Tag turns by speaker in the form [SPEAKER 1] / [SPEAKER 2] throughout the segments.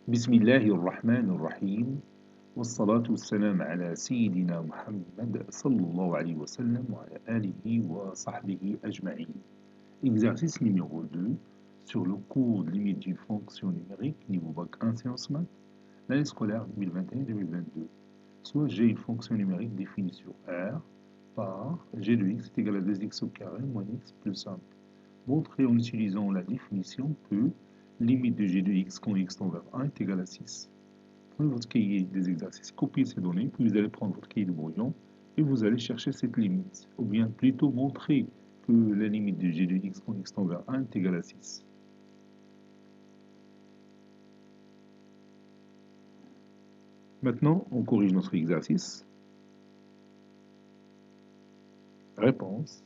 [SPEAKER 1] بسم الله الرحمن الرحيم والصلاة والسلام على سيدنا محمد صلى الله عليه وسلم وعلى آله وصحبه أجمعين. Exercice numéro 2 sur le cours de limite d'une fonction numérique niveau bac 1 sciences maths, l'année scolaire 2021-2022. Soit j'ai une fonction numérique définie sur R par g de x est égal à 2x au carré moins x plus 1. Montrer en utilisant la définition que limite de g de x quand x tend vers 1 est égal à 6. Prenez votre cahier des exercices, copiez ces données, puis vous allez prendre votre cahier de brouillon et vous allez chercher cette limite. Ou bien plutôt montrer que la limite de g de x quand x tend vers 1 est égale à 6. Maintenant, on corrige notre exercice. Réponse.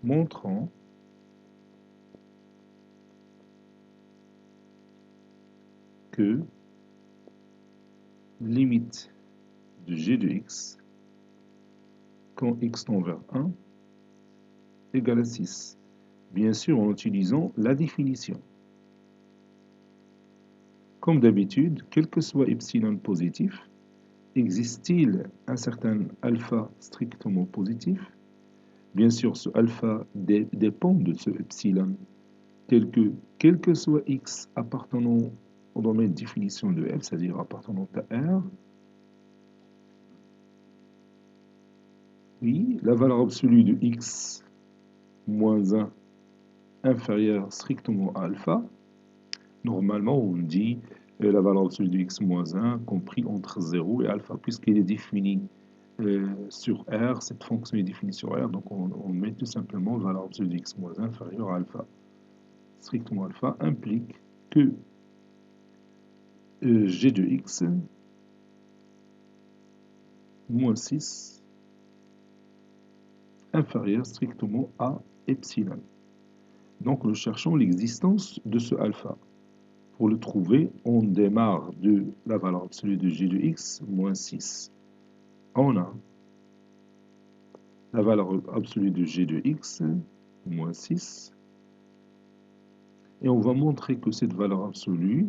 [SPEAKER 1] Montrant que limite de g de x quand x tend vers 1 égale à 6. Bien sûr, en utilisant la définition. Comme d'habitude, quel que soit epsilon positif, existe-t-il un certain alpha strictement positif? Bien sûr, ce alpha dépend de ce epsilon, tel que quel que soit x appartenant au domaine de définition de f, c'est-à-dire appartenant à R, oui, la valeur absolue de x moins 1 inférieure strictement à alpha. Normalement, on dit la valeur absolue de x moins 1 compris entre 0 et alpha, puisqu'il est défini sur R, cette fonction est définie sur R, donc on met tout simplement valeur absolue de x moins 1 inférieure à alpha. Strictement alpha implique que g de x moins 6 inférieur strictement à epsilon. Donc nous cherchons l'existence de ce alpha. Pour le trouver, on démarre de la valeur absolue de g de x moins 6. On a la valeur absolue de g de x moins 6. Et on va montrer que cette valeur absolue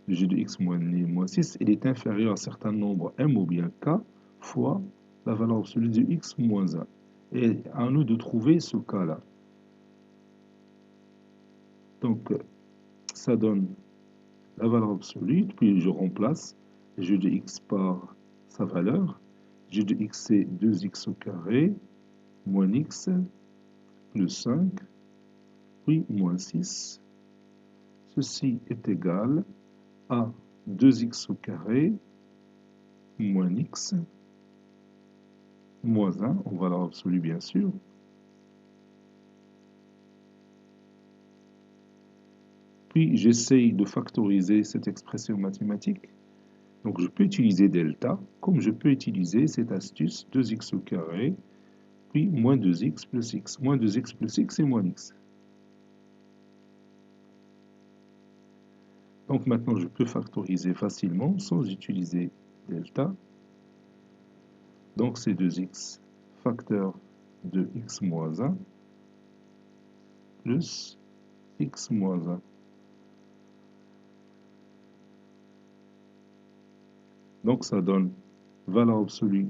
[SPEAKER 1] de g de x moins 6, elle est inférieure à un certain nombre m ou bien k fois la valeur absolue de x moins 1. Et à nous de trouver ce cas-là. Donc, ça donne la valeur absolue, puis je remplace g de x par sa valeur. G de x c'est 2x au carré moins x plus 5, puis moins 6. Ceci est égal à 2x au carré moins x moins 1, en valeur absolue bien sûr. Puis j'essaye de factoriser cette expression mathématique. Donc je peux utiliser delta, comme je peux utiliser cette astuce 2x au carré, puis moins 2x plus x. Moins 2x plus x et moins x. Donc maintenant je peux factoriser facilement sans utiliser delta. Donc c'est 2x facteur de x moins 1 plus x moins 1. Donc ça donne valeur absolue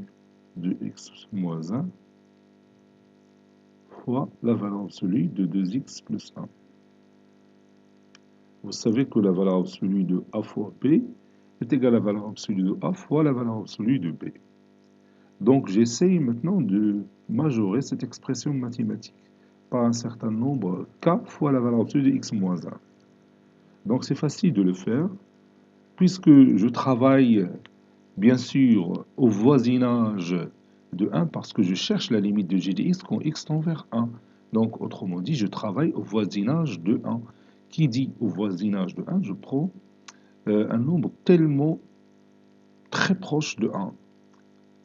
[SPEAKER 1] de x moins 1 fois la valeur absolue de 2x plus 1. Vous savez que la valeur absolue de a fois b est égale à la valeur absolue de a fois la valeur absolue de b. Donc j'essaye maintenant de majorer cette expression mathématique par un certain nombre k fois la valeur absolue de x moins 1. Donc c'est facile de le faire, puisque je travaille bien sûr au voisinage de 1, parce que je cherche la limite de g de x quand x tend vers 1. Donc autrement dit, je travaille au voisinage de 1. Qui dit au voisinage de 1, je prends un nombre tellement très proche de 1,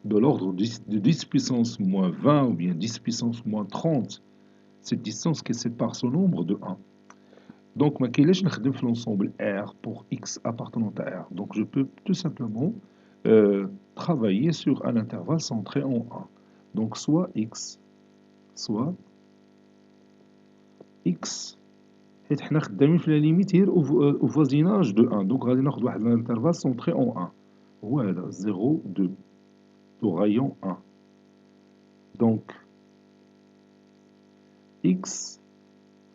[SPEAKER 1] de l'ordre de 10 puissance moins 20 ou bien 10 puissance moins 30, cette distance qui sépare ce nombre de 1. Donc, je vais l'ensemble R pour x appartenant à R. Donc, je peux tout simplement travailler sur un intervalle centré en 1. Donc, soit x حيت حنا خدامين في لا ليميت هي au voisinage de 1 دونك غادي ناخد واحد الانترفال سونطري en 1 هو هذا 0 2 du rayon 1 donc x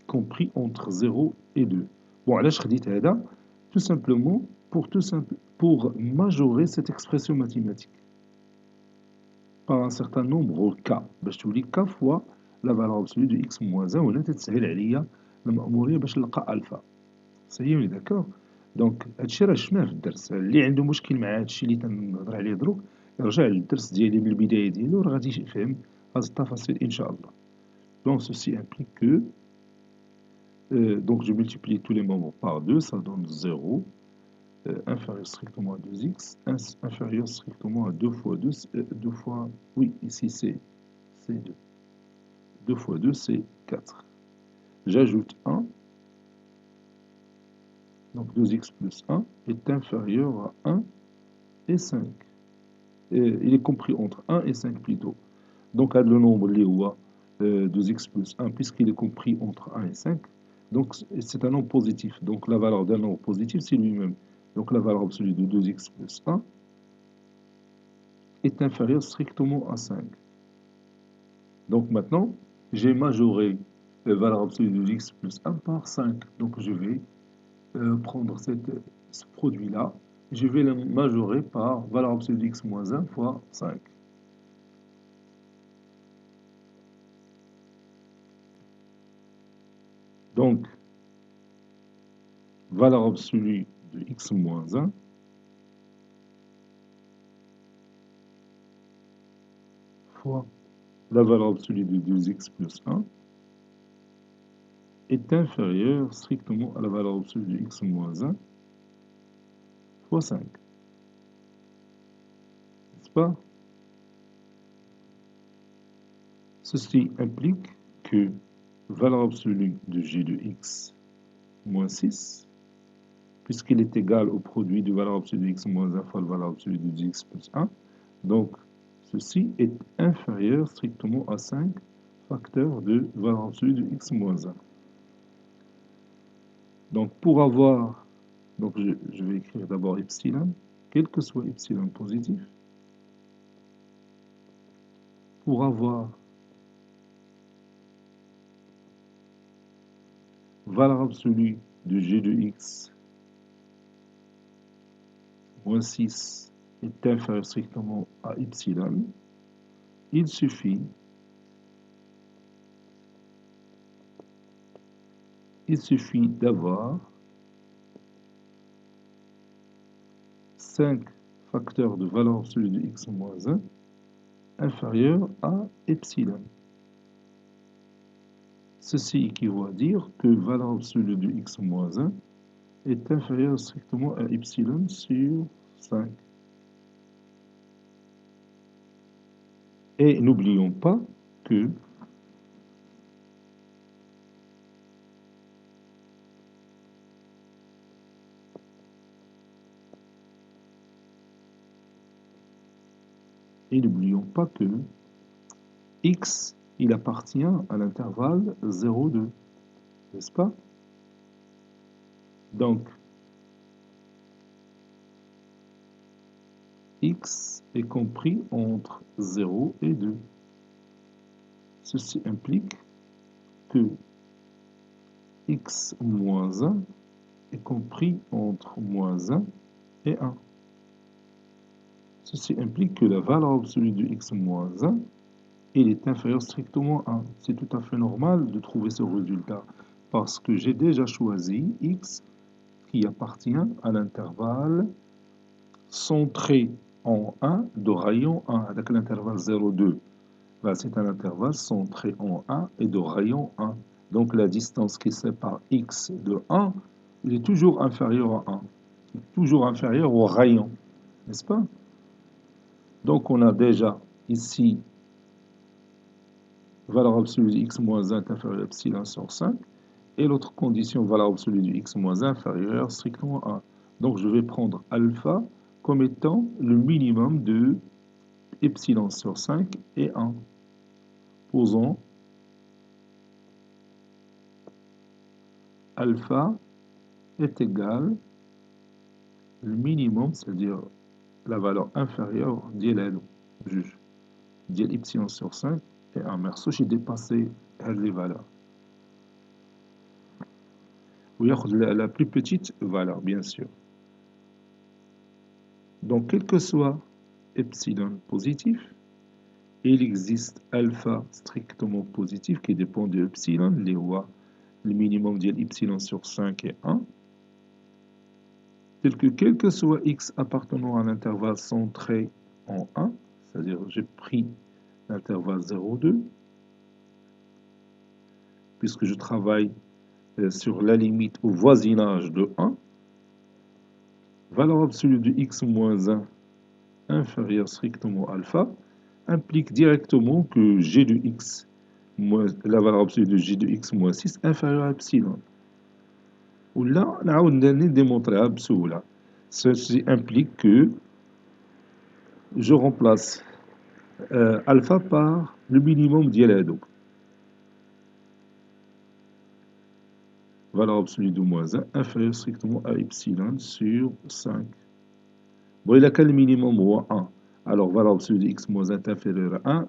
[SPEAKER 1] compris entre 0 et 2 bon علاش خديت هذا tout simplement pour majorer cette expression mathématique par un certain nombre k باش تولي k fois la valeur absolue de x moins 1 وهنا تتسهل عليا المأمورية باش نلقى ألفا صحيح داكوغ دونك هادشي راه شفناه في الدرس اللي عنده مشكل مع هادشي اللي تنهضر عليه دروك يرجع للدرس ديالي من البداية ديالو راه غادي يفهم هاد التفاصيل إن شاء الله donc ceci implique que donc je multiplie tous les membres par 2 ça donne 0 inférieur strictement à 2x inférieur strictement à 2 fois 2 2 fois oui ici c'est 2 2 fois 2 c'est 4 j'ajoute 1 donc 2x plus 1 est inférieur à 1 et 5 il est compris entre 1 et 5 plutôt donc le nombre li هو 2x plus 1 puisqu'il est compris entre 1 et 5 donc c'est un nombre positif donc la valeur d'un nombre positif c'est lui-même donc la valeur absolue de 2x plus 1 est inférieure strictement à 5 donc maintenant j'ai majoré la valeur absolue de x plus 1 par 5 donc je vais prendre ce produit là je vais le majorer par valeur absolue de x moins 1 fois 5 donc valeur absolue de x moins 1 fois la valeur absolue de 2x plus 1 est inférieure strictement à la valeur absolue de x moins 1 fois 5. N'est-ce pas? Ceci implique que valeur absolue de g de x moins 6, puisqu'il est égal au produit de valeur absolue de x moins 1 fois la valeur absolue de 2x plus 1, donc ceci est inférieur strictement à 5 facteurs de valeur absolue de x moins 1. Donc pour avoir, donc je vais écrire d'abord epsilon, quel que soit epsilon positif, pour avoir valeur absolue de g de x moins 6 est inférieur strictement à epsilon, il suffit d'avoir 5 facteurs de valeur absolue de x moins 1 inférieur à epsilon. Ceci équivaut à dire que valeur absolue de x moins 1 est inférieure strictement à epsilon sur 5. Et n'oublions pas que x, il appartient à l'intervalle 0,2, n'est-ce pas? Donc, x est compris entre 0 et 2. Ceci implique que x moins 1 est compris entre moins 1 et 1. Ceci implique que la valeur absolue de x moins 1 il est inférieur strictement à 1. C'est tout à fait normal de trouver ce résultat parce que j'ai déjà choisi x qui appartient à l'intervalle centré en 1 de rayon 1 avec l'intervalle 0,2. C'est un intervalle centré en 1 et de rayon 1. Donc la distance qui sépare x de 1, il est toujours inférieur à 1. Toujours inférieur au rayon, n'est-ce pas? Donc on a déjà ici valeur absolue de x moins 1 est inférieure à epsilon sur 5. Et l'autre condition, valeur absolue de x moins 1 inférieure strictement à 1. Donc je vais prendre alpha comme étant le minimum de epsilon sur 5 et 1. Posons alpha est égal le minimum, c'est-à-dire la valeur inférieure ديال juge ديال epsilon sur 5 et 1. Merci, j'ai dépassé les valeurs. وياخذ la plus petite valeur, bien sûr. Donc, quel que soit epsilon positif, il existe alpha strictement positif qui dépend de epsilon, les rois, le minimum de epsilon sur 5 et 1, tel que quel que soit x appartenant à l'intervalle centré en 1, c'est-à-dire j'ai pris l'intervalle 0,2, puisque je travaille sur la limite au voisinage de 1, valeur absolue de x moins 1 inférieure strictement à alpha implique directement que g de x, la valeur absolue de g de x moins 6 inférieure à epsilon. Ou là, on a démontré absolument. Ceci implique que je remplace alpha par le minimum d'Yelado. Valeur absolue de moins 1 inférieure strictement à epsilon sur 5. Bon, il a quel minimum ou 1? Alors, valeur absolue de x moins 1 est inférieure à 1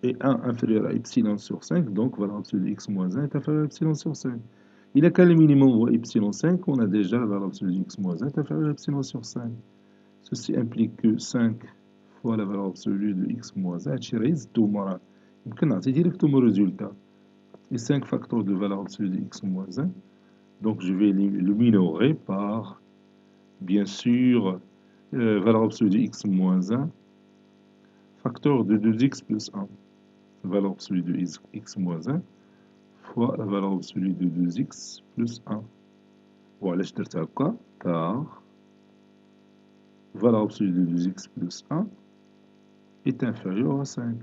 [SPEAKER 1] et 1 inférieur à epsilon sur 5. Donc, valeur absolue de x moins 1 est inférieure à epsilon sur 5. Il a quel minimum ou epsilon 5? On a déjà la valeur absolue de x moins 1 est inférieure à epsilon sur 5. Ceci implique que 5 fois la valeur absolue de x moins 1 يمكن نعطي directement le résultat. Et 5 facteurs de valeur absolue de x moins 1. Donc je vais le minorer par, bien sûr, valeur absolue de x moins 1, facteur de 2x plus 1. Valeur absolue de x moins 1 fois la valeur absolue de 2x plus 1. وعلاش درت هكا؟ car valeur absolue de 2x plus 1 est inférieur à 5.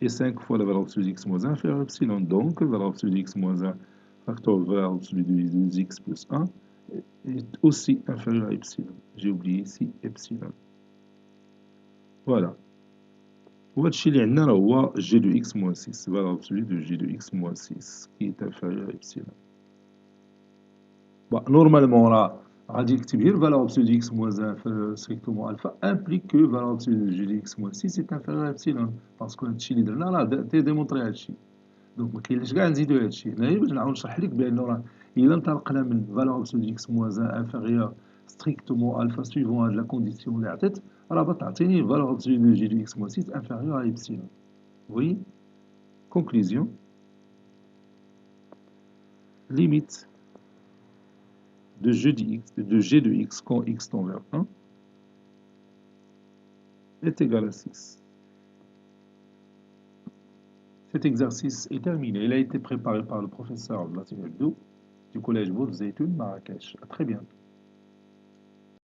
[SPEAKER 1] Et 5 fois la valeur absolue de x moins 1 inférieure à epsilon. Donc, la valeur absolue de x moins 1 facteur de valeur absolue de 2x plus 1 est aussi inférieur à epsilon. J'ai oublié ici epsilon. Voilà. وهادشي اللي عندنا راه هو g de x moins 6, valeur absolue de g de x moins 6 qui est inférieur à epsilon. Bon, normalement راه غادي نكتب غير valeur absolue de x moins 1 strictement alpha implique que valeur absolue de g de x moins 6 est inférieur à epsilon. parce que هادشي اللي درنا راه ديمونطري هادشي. دونك ما كاينلاش كاع نزيدو هادشي. هنايا باش نعاود نشرح لك بانه راه الا انطلقنا من valeur absolue de x moins 1 inférieur strictement alpha suivant هاد لا كونديسيون اللي عطيت راه بتعطيني valeur absolue de g de x moins 6 inférieur à epsilon. Oui. Conclusion. Limite de g de x quand x tend vers 1 est égal à 6. Cet exercice est terminé. Il a été préparé par le professeur Abdelatif Abdou du collège Bourg Zeytoun, Marrakech. À très bientôt.